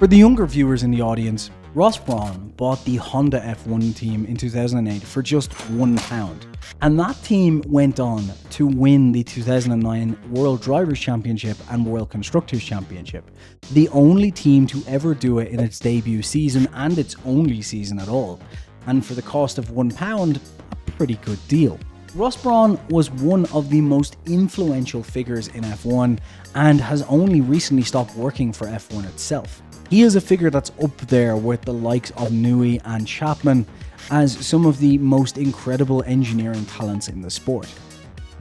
For the younger viewers in the audience, Ross Brawn bought the Honda F1 team in 2008 for just £1. And that team went on to win the 2009 World Drivers' Championship and World Constructors' Championship. The only team to ever do it in its debut season and its only season at all. And for the cost of £1, a pretty good deal. Ross Brawn was one of the most influential figures in F1 and has only recently stopped working for F1 itself. He is a figure that's up there with the likes of Newey and Chapman as some of the most incredible engineering talents in the sport.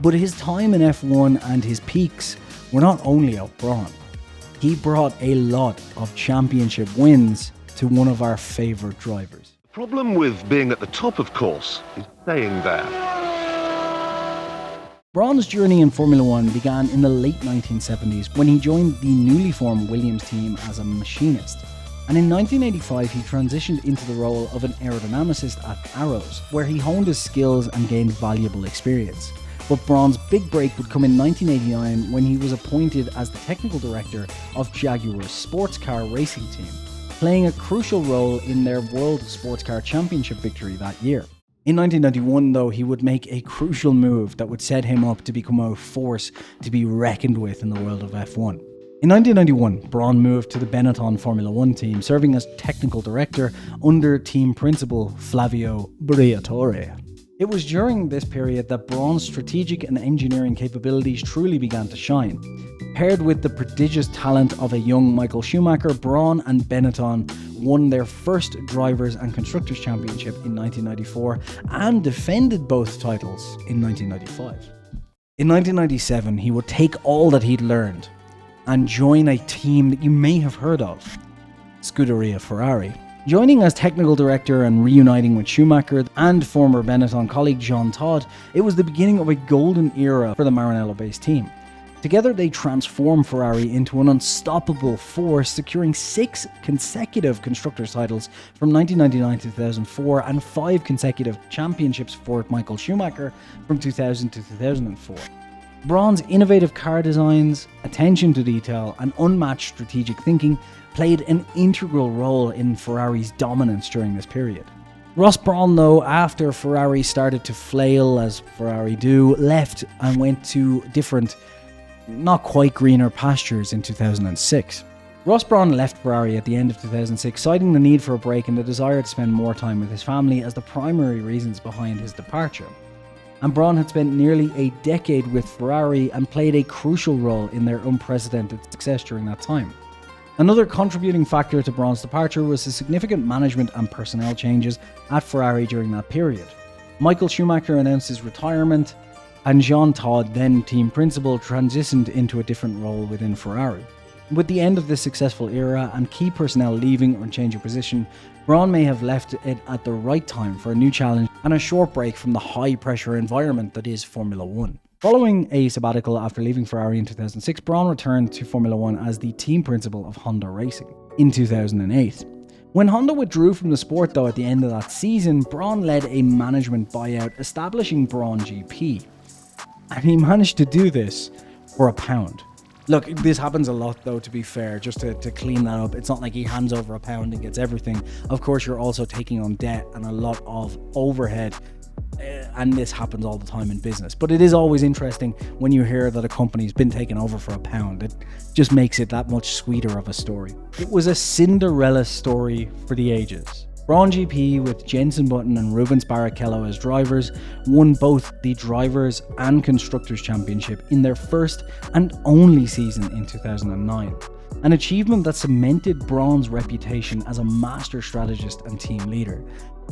But his time in F1 and his peaks were not only out Brawn. He brought a lot of championship wins to one of our favourite drivers. The problem with being at the top, of course, is staying there. Brauns' journey in Formula 1 began in the late 1970s when he joined the newly formed Williams team as a machinist. And in 1985 he transitioned into the role of an aerodynamicist at Arrows, where he honed his skills and gained valuable experience. But Brawn's big break would come in 1989 when he was appointed as the technical director of Jaguar's sports car racing team, playing a crucial role in their World Sports Car Championship victory that year. In 1991, though, he would make a crucial move that would set him up to become a force to be reckoned with in the world of F1. In 1991, Brawn moved to the Benetton Formula 1 team, serving as technical director under team principal Flavio Briatore. It was during this period that Brawn's strategic and engineering capabilities truly began to shine. Paired with the prodigious talent of a young Michael Schumacher, Brawn and Benetton won their first Drivers' and Constructors' Championship in 1994 and defended both titles in 1995. In 1997, he would take all that he'd learned and join a team that you may have heard of, Scuderia Ferrari. Joining as technical director and reuniting with Schumacher and former Benetton colleague Jean Todt, it was the beginning of a golden era for the Maranello-based team. Together, they transformed Ferrari into an unstoppable force, securing 6 consecutive constructors' titles from 1999 to 2004 and 5 consecutive championships for Michael Schumacher from 2000 to 2004. Brawn's innovative car designs, attention to detail, and unmatched strategic thinking played an integral role in Ferrari's dominance during this period. Ross Brawn, though, after Ferrari started to flail, as Ferrari do, left and went to different, not quite greener pastures in 2006. Ross Brawn left Ferrari at the end of 2006, citing the need for a break and the desire to spend more time with his family as the primary reasons behind his departure. And Brawn had spent nearly a decade with Ferrari and played a crucial role in their unprecedented success during that time. Another contributing factor to Brawn's departure was the significant management and personnel changes at Ferrari during that period. Michael Schumacher announced his retirement, and Jean Todt, then team principal, transitioned into a different role within Ferrari. With the end of this successful era and key personnel leaving or changing position, Brawn may have left it at the right time for a new challenge and a short break from the high-pressure environment that is Formula 1. Following a sabbatical after leaving Ferrari in 2006, Brawn returned to Formula 1 as the team principal of Honda Racing in 2008. When Honda withdrew from the sport, though, at the end of that season, Brawn led a management buyout, establishing Braun GP. And he managed to do this for £1. Look, this happens a lot, though, to be fair, just to clean that up. It's not like he hands over £1 and gets everything. Of course, you're also taking on debt and a lot of overhead, and this happens all the time in business. But it is always interesting when you hear that a company's been taken over for £1. It just makes it that much sweeter of a story. It was a Cinderella story for the ages. Braun GP, with Jenson Button and Rubens Barrichello as drivers, won both the Drivers' and Constructors' Championship in their first and only season in 2009. An achievement that cemented Braun's reputation as a master strategist and team leader,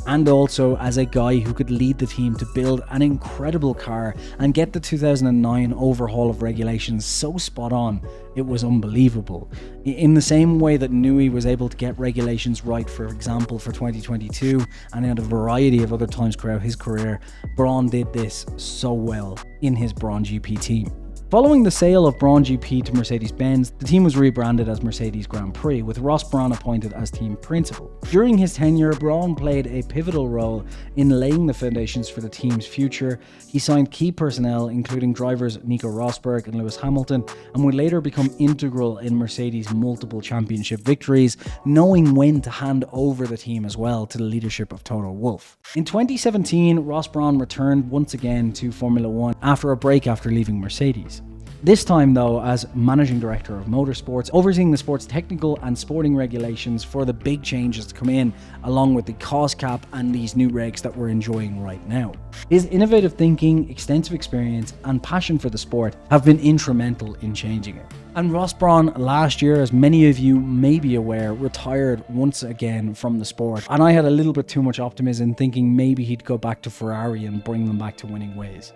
and also as a guy who could lead the team to build an incredible car and get the 2009 overhaul of regulations so spot on, it was unbelievable. In the same way that Newey was able to get regulations right, for example, for 2022, and at a variety of other times throughout his career, Brawn did this so well in his Braun GP team. Following the sale of Braun GP to Mercedes Benz, the team was rebranded as Mercedes Grand Prix, with Ross Brawn appointed as team principal. During his tenure, Brawn played a pivotal role in laying the foundations for the team's future. He signed key personnel, including drivers Nico Rosberg and Lewis Hamilton, and would later become integral in Mercedes' multiple championship victories, knowing when to hand over the team as well to the leadership of Toto Wolff. In 2017, Ross Brawn returned once again to Formula One after a break after leaving Mercedes. This time though as Managing Director of Motorsports, overseeing the sport's technical and sporting regulations for the big changes to come in, along with the cost cap and these new regs that we're enjoying right now. His innovative thinking, extensive experience and passion for the sport have been instrumental in changing it. And Ross Brawn last year, as many of you may be aware, retired once again from the sport, and I had a little bit too much optimism thinking maybe he'd go back to Ferrari and bring them back to winning ways.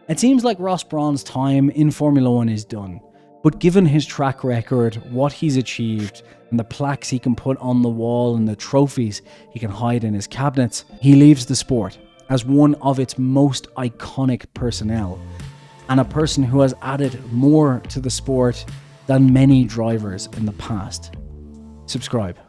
It seems like Ross Brawn's time in Formula One is done, but given his track record, what he's achieved, and the plaques he can put on the wall and the trophies he can hide in his cabinets, he leaves the sport as one of its most iconic personnel, and a person who has added more to the sport than many drivers in the past. Subscribe.